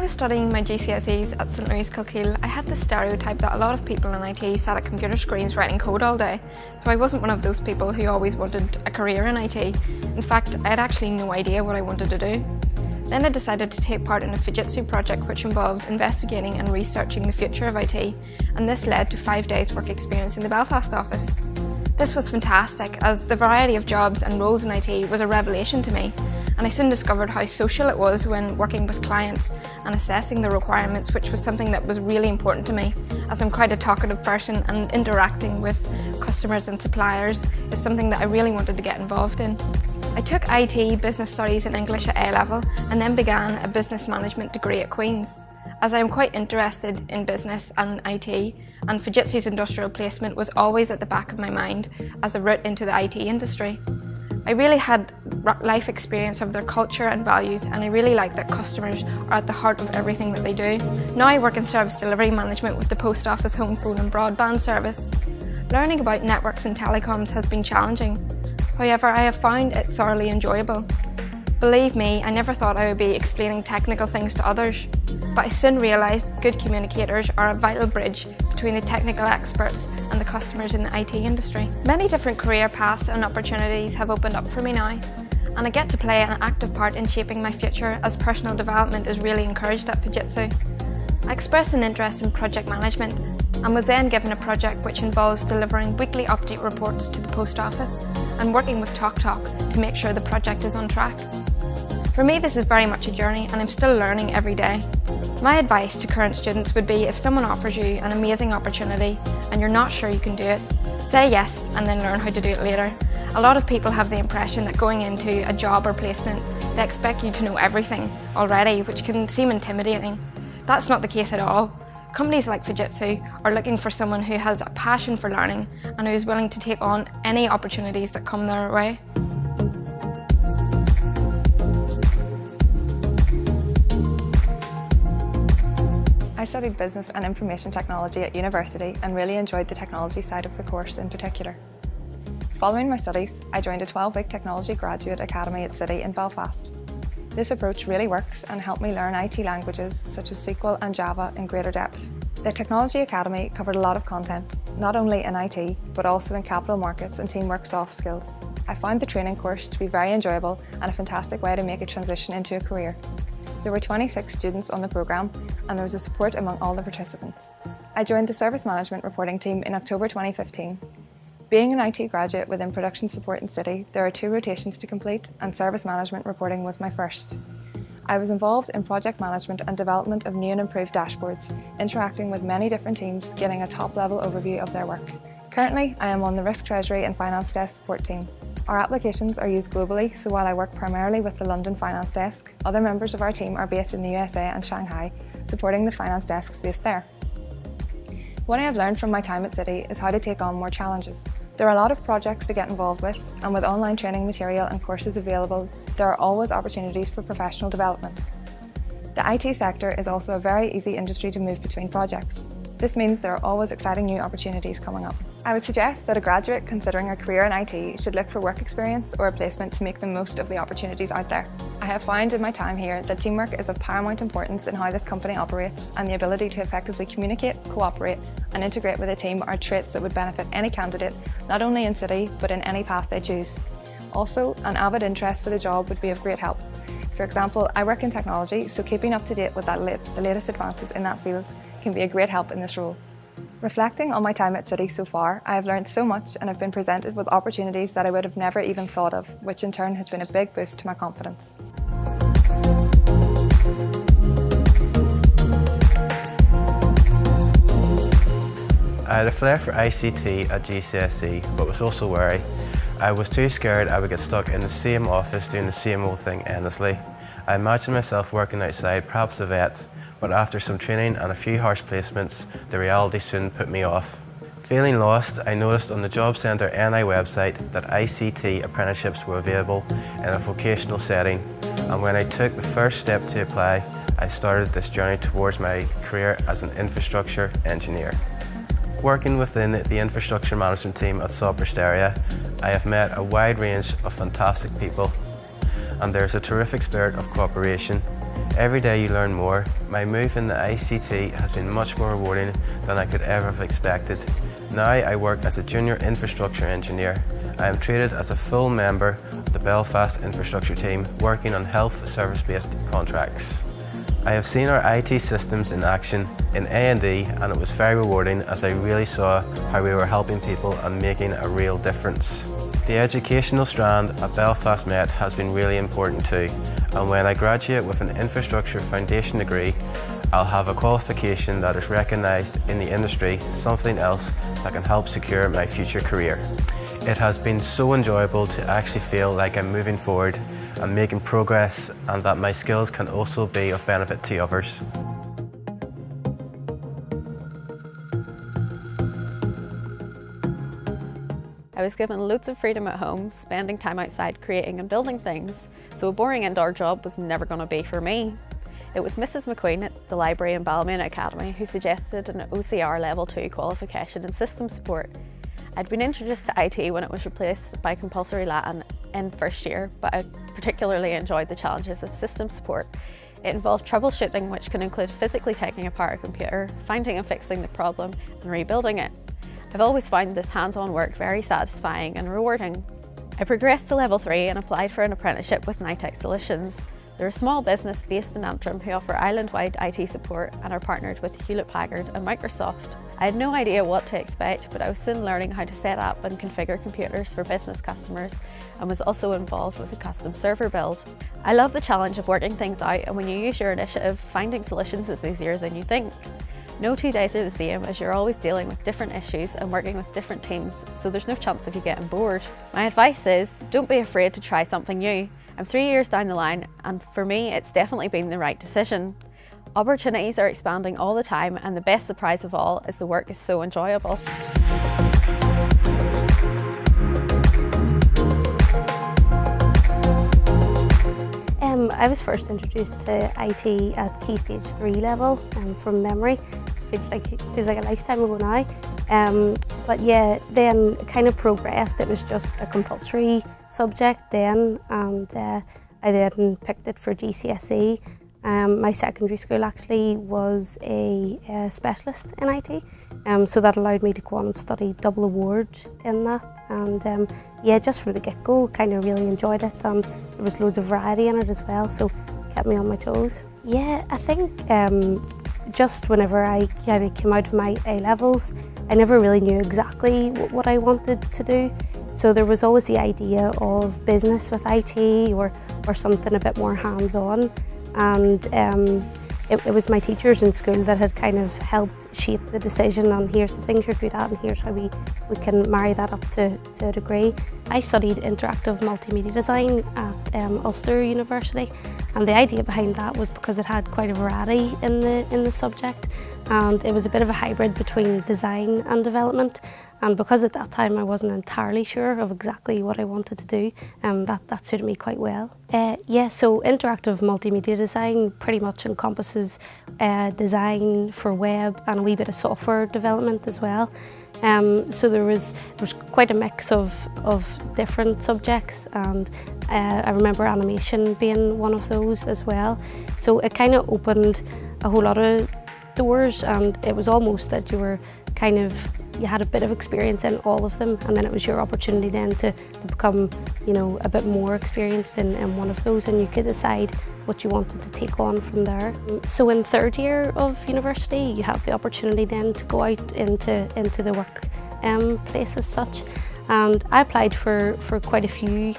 was studying my GCSEs at St Louis Kilkeel, I had the stereotype that a lot of people in IT sat at computer screens writing code all day, so I wasn't one of those people who always wanted a career in IT. In fact, I had actually no idea what I wanted to do. Then I decided to take part in a Fujitsu project which involved investigating and researching the future of IT, and this led to 5 days work experience in the Belfast office. This was fantastic, as the variety of jobs and roles in IT was a revelation to me, and I soon discovered how social it was when working with clients and assessing the requirements, which was something that was really important to me, as I'm quite a talkative person, and interacting with customers and suppliers is something that I really wanted to get involved in. I took IT, Business Studies and English at A-level, and then began a business management degree at Queen's. As I am quite interested in business and IT, and Fujitsu's industrial placement was always at the back of my mind as a route into the IT industry. I really had life experience of their culture and values, and I really like that customers are at the heart of everything that they do. Now I work in service delivery management with the Post Office home phone and broadband service. Learning about networks and telecoms has been challenging. However, I have found it thoroughly enjoyable. Believe me, I never thought I would be explaining technical things to others, but I soon realised good communicators are a vital bridge between the technical experts and the customers in the IT industry. Many different career paths and opportunities have opened up for me now, and I get to play an active part in shaping my future, as personal development is really encouraged at Fujitsu. I expressed an interest in project management and was then given a project which involves delivering weekly update reports to the Post Office and working with TalkTalk to make sure the project is on track. For me, this is very much a journey, and I'm still learning every day. My advice to current students would be, if someone offers you an amazing opportunity and you're not sure you can do it, say yes and then learn how to do it later. A lot of people have the impression that going into a job or placement, they expect you to know everything already, which can seem intimidating. That's not the case at all. Companies like Fujitsu are looking for someone who has a passion for learning and who is willing to take on any opportunities that come their way. I studied Business and Information Technology at university and really enjoyed the technology side of the course in particular. Following my studies, I joined a 12-week technology graduate academy at City in Belfast. This approach really works and helped me learn IT languages such as SQL and Java in greater depth. The Technology Academy covered a lot of content, not only in IT, but also in capital markets and teamwork soft skills. I found the training course to be very enjoyable and a fantastic way to make a transition into a career. There were 26 students on the programme, and there was a support among all the participants. I joined the Service Management Reporting team in October 2015. Being an IT graduate within production support in City, there are 2 rotations to complete, and Service Management Reporting was my first. I was involved in project management and development of new and improved dashboards, interacting with many different teams, getting a top-level overview of their work. Currently, I am on the Risk Treasury and Finance Desk support team. Our applications are used globally, so while I work primarily with the London Finance Desk, other members of our team are based in the USA and Shanghai, supporting the finance desks based there. What I have learned from my time at City is how to take on more challenges. There are a lot of projects to get involved with, and with online training material and courses available, there are always opportunities for professional development. The IT sector is also a very easy industry to move between projects. This means there are always exciting new opportunities coming up. I would suggest that a graduate considering a career in IT should look for work experience or a placement to make the most of the opportunities out there. I have found in my time here that teamwork is of paramount importance in how this company operates, and the ability to effectively communicate, cooperate and integrate with a team are traits that would benefit any candidate, not only in City but in any path they choose. Also, an avid interest for the job would be of great help. For example, I work in technology, so keeping up to date with the latest advances in that field can be a great help in this role. Reflecting on my time at City so far, I have learned so much and have been presented with opportunities that I would have never even thought of, which in turn has been a big boost to my confidence. I had a flair for ICT at GCSE, but was also wary. I was too scared I would get stuck in the same office doing the same old thing endlessly. I imagined myself working outside, perhaps a vet, but after some training and a few harsh placements, the reality soon put me off. Feeling lost, I noticed on the Job Centre NI website that ICT apprenticeships were available in a vocational setting, and when I took the first step to apply, I started this journey towards my career as an infrastructure engineer. Working within the infrastructure management team at Area, I have met a wide range of fantastic people, and there's a terrific spirit of cooperation. Every day you learn more. My move in the ICT has been much more rewarding than I could ever have expected. Now I work as a junior infrastructure engineer. I am treated as a full member of the Belfast infrastructure team working on health service-based contracts. I have seen our IT systems in action in A&E and it was very rewarding as I really saw how we were helping people and making a real difference. The educational strand at Belfast Met has been really important too, and when I graduate with an infrastructure foundation degree, I'll have a qualification that is recognised in the industry, something else that can help secure my future career. It has been so enjoyable to actually feel like I'm moving forward and making progress, and that my skills can also be of benefit to others. I was given loads of freedom at home, spending time outside creating and building things, so a boring indoor job was never going to be for me. It was Mrs McQueen at the library in Ballymena Academy who suggested an OCR Level 2 qualification in system support. I'd been introduced to IT when it was replaced by compulsory Latin in first year, but I particularly enjoyed the challenges of system support. It involved troubleshooting, which can include physically taking apart a computer, finding and fixing the problem, and rebuilding it. I've always found this hands-on work very satisfying and rewarding. I progressed to Level 3 and applied for an apprenticeship with Nitec Solutions. They're a small business based in Antrim who offer island-wide IT support and are partnered with Hewlett-Packard and Microsoft. I had no idea what to expect, but I was soon learning how to set up and configure computers for business customers and was also involved with a custom server build. I love the challenge of working things out, and when you use your initiative, finding solutions is easier than you think. No 2 days are the same, as you're always dealing with different issues and working with different teams, so there's no chance of you getting bored. My advice is, don't be afraid to try something new. I'm 3 years down the line, and for me it's definitely been the right decision. Opportunities are expanding all the time, and the best surprise of all is the work is so enjoyable. I was first introduced to IT at Key Stage 3 level from memory. Feels like a lifetime ago now. But yeah, then it kind of progressed. It was just a compulsory subject then, and I then picked it for GCSE. My secondary school actually was a specialist in IT, so that allowed me to go on and study double award in that, and yeah, just from the get-go kind of really enjoyed it, and there was loads of variety in it as well, so it kept me on my toes. Yeah, I think just whenever I kind of came out of my A-levels, I never really knew exactly what I wanted to do. So there was always the idea of business with IT or something a bit more hands-on. And it was my teachers in school that had kind of helped shape the decision on here's the things you're good at and here's how we can marry that up to a degree. I studied interactive multimedia design at Ulster University, and the idea behind that was because it had quite a variety in the subject, and it was a bit of a hybrid between design and development. And because at that time I wasn't entirely sure of exactly what I wanted to do, that suited me quite well. Yeah, so interactive multimedia design pretty much encompasses design for web and a wee bit of software development as well. So there was quite a mix of different subjects, and I remember animation being one of those as well. So it kind of opened a whole lot of doors, and it was almost that you had a bit of experience in all of them, and then it was your opportunity then to become, a bit more experienced in one of those, and you could decide what you wanted to take on from there. So in third year of university, you have the opportunity then to go out into the work place as such, and I applied for quite a few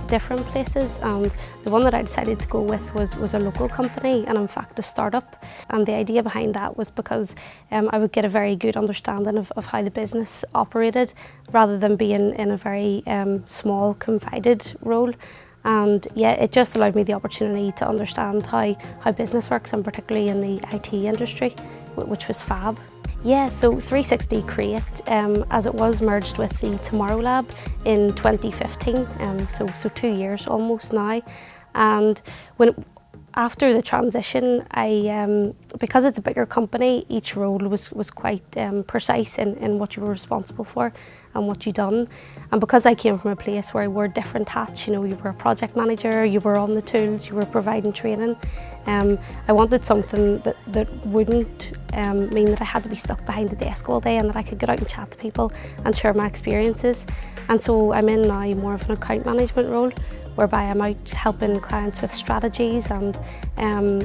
different places, and the one that I decided to go with was a local company, and in fact a startup. And the idea behind that was because I would get a very good understanding of how the business operated rather than being in a very small confided role. And yeah, it just allowed me the opportunity to understand how business works, and particularly in the IT industry, which was fab. Yeah, so 360 Create, as it was merged with the Tomorrow Lab in 2015, so 2 years almost now. And After the transition, because it's a bigger company, each role was quite precise in what you were responsible for and what you done. And because I came from a place where I wore different hats, you know, you were a project manager, you were on the tools, you were providing training. I wanted something that wouldn't mean that I had to be stuck behind the desk all day, and that I could get out and chat to people and share my experiences. And so I'm in now more of an account management role, whereby I'm out helping clients with strategies and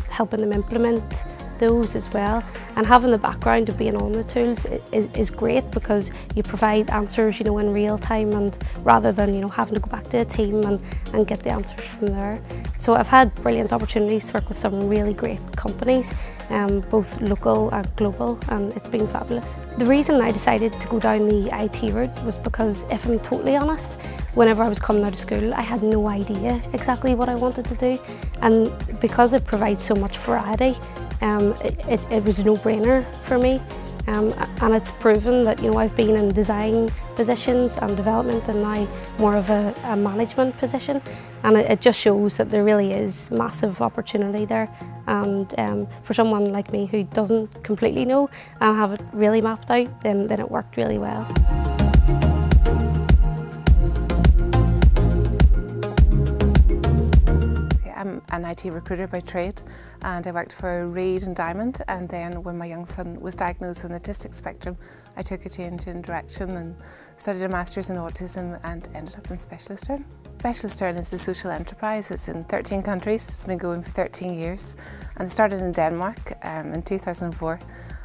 helping them implement those as well. And having the background of being on the tools is great, because you provide answers, you know, in real time, and rather than, you know, having to go back to a team and get the answers from there. So I've had brilliant opportunities to work with some really great companies, both local and global, and it's been fabulous. The reason I decided to go down the IT route was because, if I'm totally honest, whenever I was coming out of school, I had no idea exactly what I wanted to do. And because it provides so much variety, it was a no-brainer for me. And it's proven that, you know, I've been in design positions and development, and now more of a management position. And it just shows that there really is massive opportunity there. And for someone like me who doesn't completely know and have it really mapped out, then it worked really well. I'm an IT recruiter by trade, and I worked for Reed and Diamond, and then when my young son was diagnosed on the autistic spectrum, I took a change in direction and studied a Masters in Autism and ended up in Specialist Learn. Specialist Learn is a social enterprise. It's in 13 countries. It's been going for 13 years, and it started in Denmark in 2004,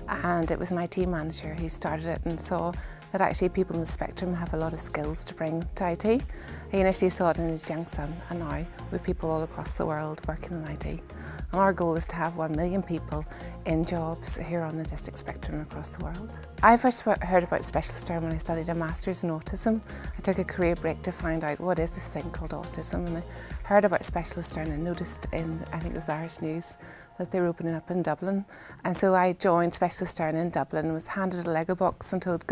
and it was an IT manager who started it and saw that actually people on the spectrum have a lot of skills to bring to IT. He initially saw it in his young son, and now with people all across the world working in IT. And our goal is to have 1 million people in jobs who are on the autistic spectrum across the world. I first heard about Specialist Learn when I studied a Masters in Autism. I took a career break to find out what is this thing called autism, and I heard about Specialist Learn and noticed in, I think it was Irish News, that they were opening up in Dublin. And so I joined Specialist Learn in Dublin, was handed a Lego box and told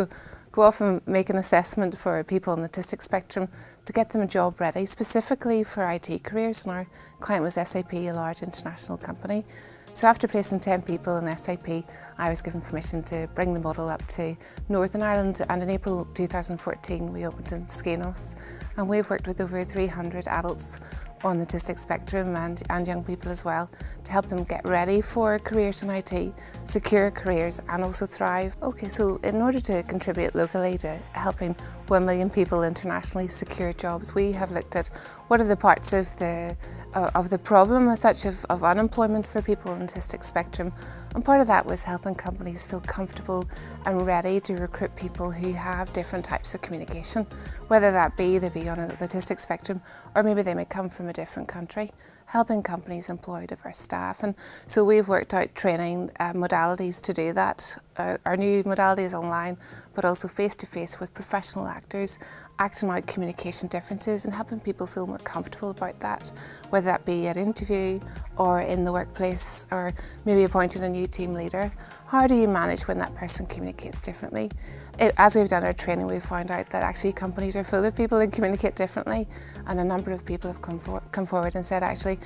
go off and make an assessment for people on the autistic spectrum to get them a job ready, specifically for IT careers. And our client was SAP, a large international company. So after placing 10 people in SAP, I was given permission to bring the model up to Northern Ireland, and in April 2014 we opened in Skenos, and we've worked with over 300 adults on the autistic spectrum and young people as well, to help them get ready for careers in IT, secure careers and also thrive. Okay, so in order to contribute locally to helping 1 million people internationally secure jobs, we have looked at what are the parts of the problem as such of unemployment for people on the autistic spectrum. And part of that was helping companies feel comfortable and ready to recruit people who have different types of communication, whether that be they be on the autistic spectrum, or maybe they may come from a different country, helping companies employ diverse staff. And so we've worked out training modalities to do that. Our new modality is online, but also face-to-face with professional actors, acting out communication differences and helping people feel more comfortable about that, whether that be at interview or in the workplace, or maybe appointing a new team leader. How do you manage when that person communicates differently? As we've done our training, we've found out that actually companies are full of people who communicate differently, and a number of people have come forward and said, actually,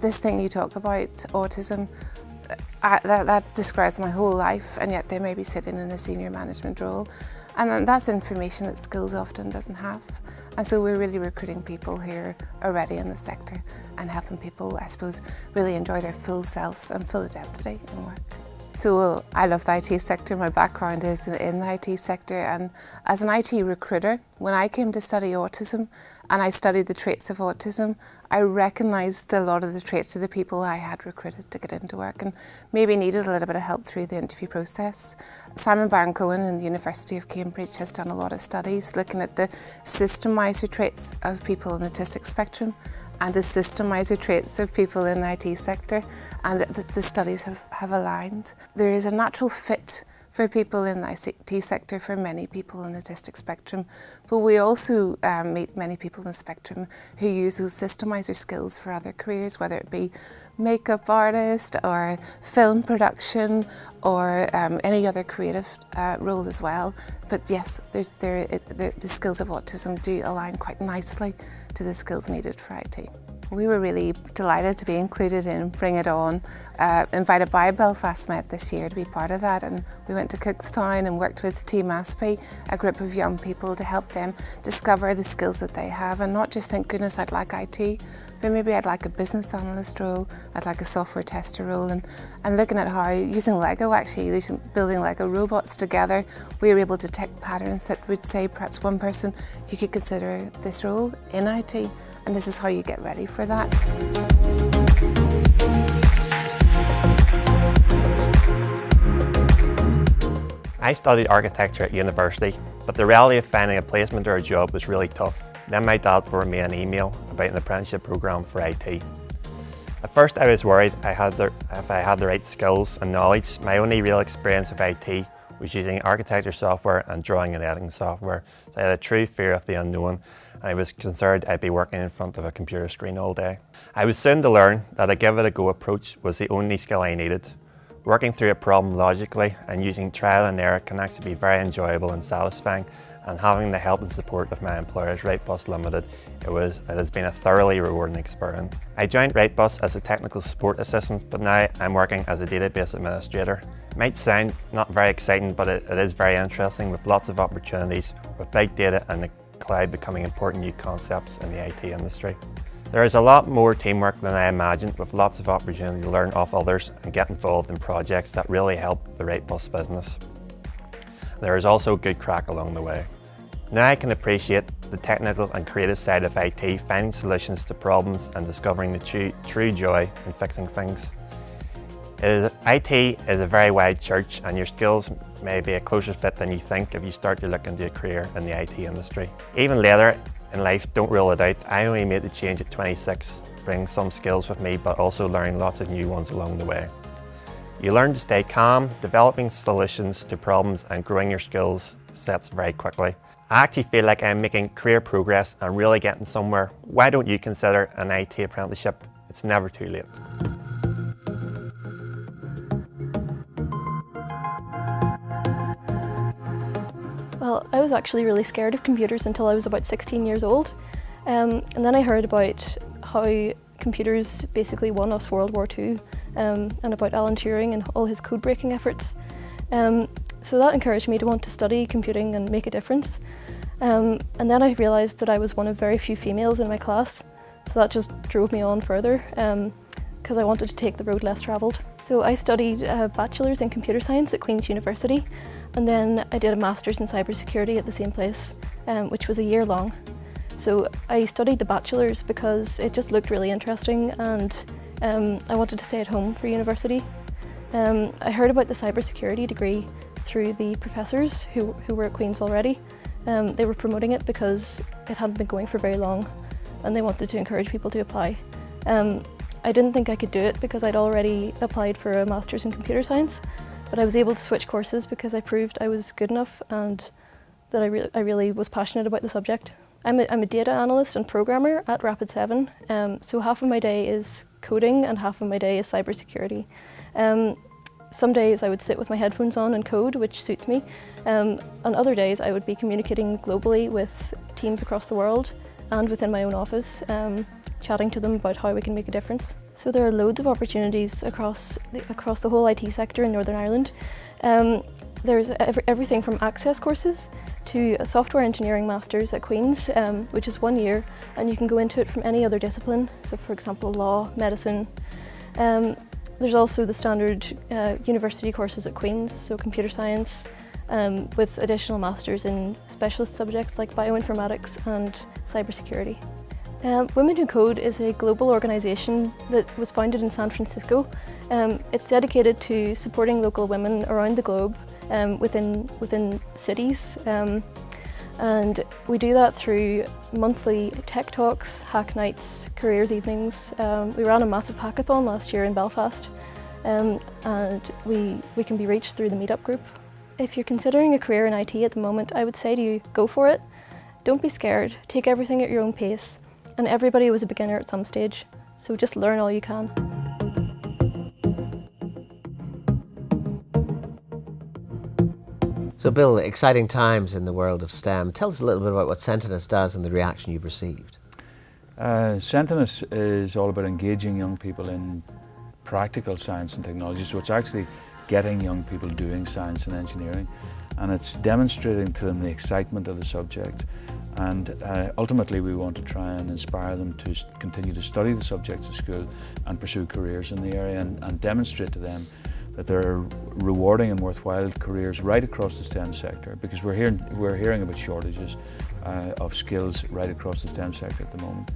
this thing you talk about, autism, that describes my whole life, and yet they may be sitting in a senior management role. And that's information that schools often doesn't have. And so we're really recruiting people who are already in the sector and helping people, I suppose, really enjoy their full selves and full identity in work. So I love the IT sector. My background is in the IT sector, and as an IT recruiter, when I came to study autism and I studied the traits of autism, I recognised a lot of the traits of the people I had recruited to get into work, and maybe needed a little bit of help through the interview process. Simon Baron-Cohen in the University of Cambridge has done a lot of studies looking at the systemizer traits of people on the autistic spectrum and the systemizer traits of people in the IT sector, and the studies have aligned. There is a natural fit for people in the ICT sector for many people on the autistic spectrum, but we also meet many people on the spectrum who use those systemizer skills for other careers, whether it be makeup artist or film production or any other creative role as well. But yes, the skills of autism do align quite nicely to the skills needed for IT. We were really delighted to be included in Bring It On, invited by Belfast Met this year to be part of that, and we went to Cookstown and worked with Team Aspie, a group of young people, to help them discover the skills that they have and not just think, goodness, I'd like IT, but maybe I'd like a business analyst role, I'd like a software tester role, and looking at how, using Lego actually, building Lego robots together, we were able to detect patterns that would say perhaps one person, you could consider this role in IT, and this is how you get ready for that. I studied architecture at university, but the reality of finding a placement or a job was really tough. Then my dad forwarded me an email about an apprenticeship programme for IT. At first I was worried if I had the right skills and knowledge. My only real experience with IT was using architecture software and drawing and editing software. So I had a true fear of the unknown, and I was concerned I'd be working in front of a computer screen all day. I was soon to learn that a give-it-a-go approach was the only skill I needed. Working through a problem logically and using trial and error can actually be very enjoyable and satisfying, and having the help and support of my employers, Writebus Limited, it has been a thoroughly rewarding experience. I joined Writebus as a technical support assistant, but now I'm working as a database administrator. It might sound not very exciting, but it is very interesting, with lots of opportunities, with big data and the cloud becoming important new concepts in the IT industry. There is a lot more teamwork than I imagined, with lots of opportunity to learn off others and get involved in projects that really help the Writebus business. There is also good crack along the way. Now I can appreciate the technical and creative side of IT, finding solutions to problems and discovering the true joy in fixing things. IT is a very wide church, and your skills may be a closer fit than you think if you start to look into a career in the IT industry. Even later in life, don't rule it out. I only made the change at 26, bringing some skills with me, but also learning lots of new ones along the way. You learn to stay calm, developing solutions to problems and growing your skills sets very quickly. I actually feel like I'm making career progress and really getting somewhere. Why don't you consider an IT apprenticeship? It's never too late. Well, I was actually really scared of computers until I was about 16 years old. And then I heard about how computers basically won us World War II, and about Alan Turing and all his code-breaking efforts. So that encouraged me to want to study computing and make a difference. And then I realised that I was one of very few females in my class, so that just drove me on further, because I wanted to take the road less travelled. So I studied a bachelor's in computer science at Queen's University, and then I did a master's in cybersecurity at the same place, which was a year long. So I studied the bachelor's because it just looked really interesting, and I wanted to stay at home for university. I heard about the cybersecurity degree through the professors who were at Queen's already. They were promoting it because it hadn't been going for very long, and they wanted to encourage people to apply. I didn't think I could do it because I'd already applied for a master's in computer science, but I was able to switch courses because I proved I was good enough and that I really was passionate about the subject. I'm a data analyst and programmer at Rapid 7, so half of my day is coding and half of my day is cybersecurity. Some days I would sit with my headphones on and code, which suits me. On other days I would be communicating globally with teams across the world and within my own office, chatting to them about how we can make a difference. So there are loads of opportunities across the whole IT sector in Northern Ireland. There's everything from access courses to a software engineering master's at Queen's, which is 1 year, and you can go into it from any other discipline, so for example law, medicine. There's also the standard university courses at Queen's, so computer science, with additional masters in specialist subjects like bioinformatics and cybersecurity. Women Who Code is a global organisation that was founded in San Francisco. It's dedicated to supporting local women around the globe within cities, and we do that through monthly tech talks, hack nights, careers evenings. We ran a massive hackathon last year in Belfast, and we can be reached through the meetup group. If you're considering a career in IT at the moment, I would say to you, go for it. Don't be scared, take everything at your own pace. And everybody was a beginner at some stage, so just learn all you can. So Bill, exciting times in the world of STEM. Tell us a little bit about what Sentinus does and the reaction you've received. Sentinus is all about engaging young people in practical science and technology, so it's actually getting young people doing science and engineering, and it's demonstrating to them the excitement of the subject, and ultimately we want to try and inspire them to continue to study the subjects at school and pursue careers in the area, and demonstrate to them that there are rewarding and worthwhile careers right across the STEM sector, because we're hearing about shortages of skills right across the STEM sector at the moment.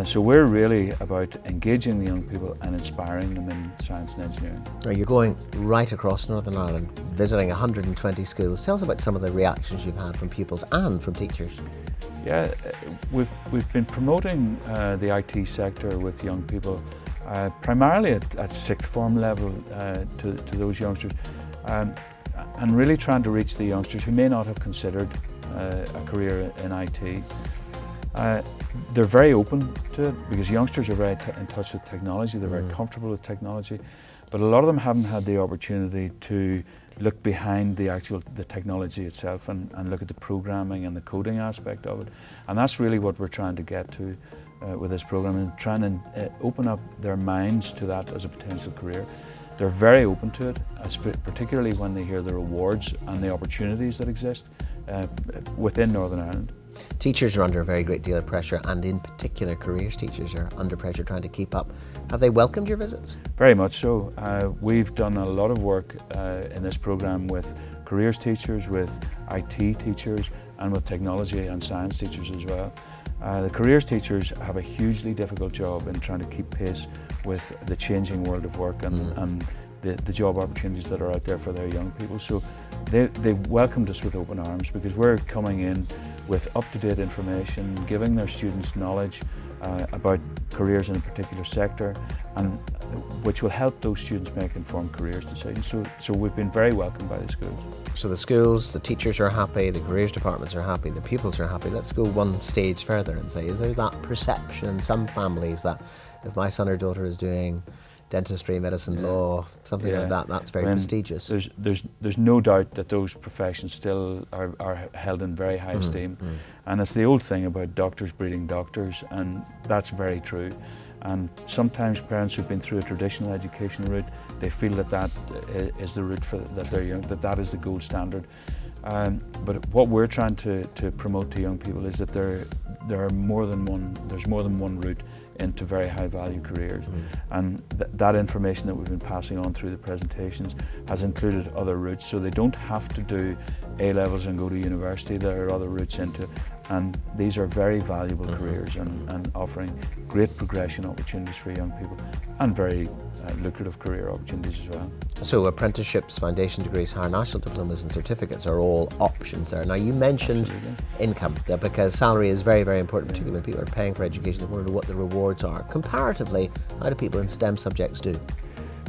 So we're really about engaging the young people and inspiring them in science and engineering. Now you're going right across Northern Ireland, visiting 120 schools. Tell us about some of the reactions you've had from pupils and from teachers. Yeah, we've been promoting the IT sector with young people, primarily at sixth form level to those youngsters, and really trying to reach the youngsters who may not have considered a career in IT. They're very open to it because youngsters are very in touch with technology, they're very comfortable with technology, but a lot of them haven't had the opportunity to look behind the technology itself and look at the programming and the coding aspect of it. And that's really what we're trying to get to with this program, and trying to open up their minds to that as a potential career. They're very open to it, particularly when they hear the rewards and the opportunities that exist within Northern Ireland. Teachers are under a very great deal of pressure, and in particular careers teachers are under pressure trying to keep up. Have they welcomed your visits? Very much so. We've done a lot of work in this programme with careers teachers, with IT teachers, and with technology and science teachers as well. The careers teachers have a hugely difficult job in trying to keep pace with the changing world of work and the job opportunities that are out there for their young people. So they've welcomed us with open arms, because we're coming in with up-to-date information, giving their students knowledge about careers in a particular sector, and which will help those students make informed careers decisions. So we've been very welcomed by the schools. So the schools, the teachers are happy, the careers departments are happy, the pupils are happy. Let's go one stage further and say, is there that perception in some families that if my son or daughter is doing dentistry, medicine, law, something like that, that's very prestigious? There's no doubt that those professions still are held in very high esteem. And it's the old thing about doctors breeding doctors, and that's very true. And sometimes parents who've been through a traditional education route, they feel that is the route for that they're young, that is the gold standard. But what we're trying to promote to young people is that there's more than one route into very high value careers, and that information that we've been passing on through the presentations has included other routes, so they don't have to do A-levels and go to university. There are other routes into, and these are very valuable careers and offering great progression opportunities for young people, and very lucrative career opportunities as well. So apprenticeships, foundation degrees, higher national diplomas and certificates are all options there. Now you mentioned income, because salary is very, very important, particularly when people are paying for education. They want to know what the rewards are. Comparatively, how do people in STEM subjects do?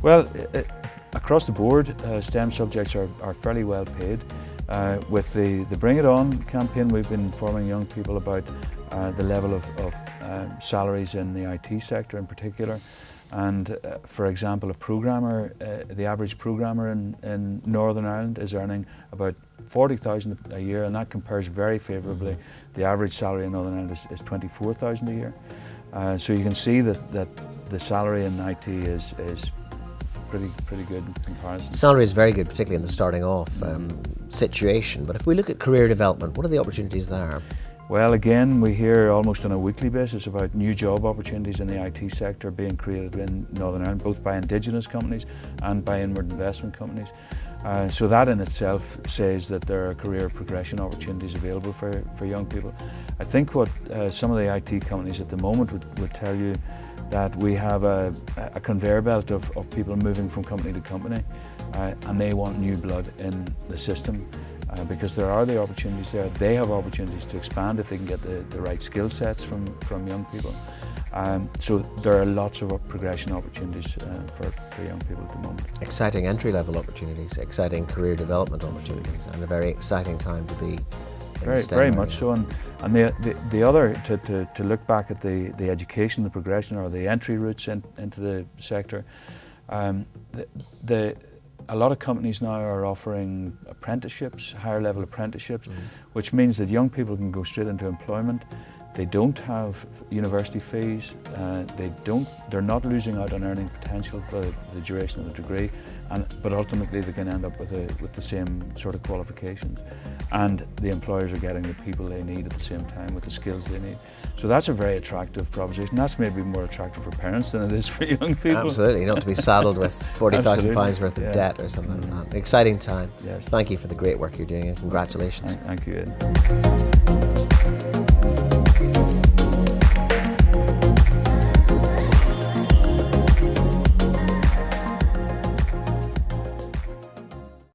Well, across the board, STEM subjects are fairly well paid. With the Bring It On campaign, we've been informing young people about the level of salaries in the IT sector in particular. And for example, a programmer, the average programmer in Northern Ireland is earning about 40,000 a year, and that compares very favourably. The average salary in Northern Ireland is 24,000 a year. So you can see that the salary in IT is pretty good in comparison. Salary is very good, particularly in the starting off situation. But if we look at career development, what are the opportunities there? Well, again, we hear almost on a weekly basis about new job opportunities in the IT sector being created in Northern Ireland, both by Indigenous companies and by inward investment companies. So that in itself says that there are career progression opportunities available for young people. I think what some of the IT companies at the moment would tell you, that we have a conveyor belt of people moving from company to company, and they want new blood in the system. Because there are the opportunities there. They have opportunities to expand if they can get the right skill sets from young people. So there are lots of progression opportunities for young people at the moment. Exciting entry-level opportunities, exciting career development opportunities, and a very exciting time to be in STEM very area. much so. And the other, to look back at the education, the progression, or the entry routes into the sector, a lot of companies now are offering apprenticeships, higher level apprenticeships, which means that young people can go straight into employment. They don't have university fees. They're not losing out on earning potential for the duration of the degree, but ultimately they can end up with the same sort of qualifications. And the employers are getting the people they need at the same time with the skills they need. So that's a very attractive proposition. That's maybe more attractive for parents than it is for young people. Absolutely, not to be saddled with £40,000 worth of debt or something like that. Exciting time. Yes. Thank you for the great work you're doing and congratulations. Thank you, Ed.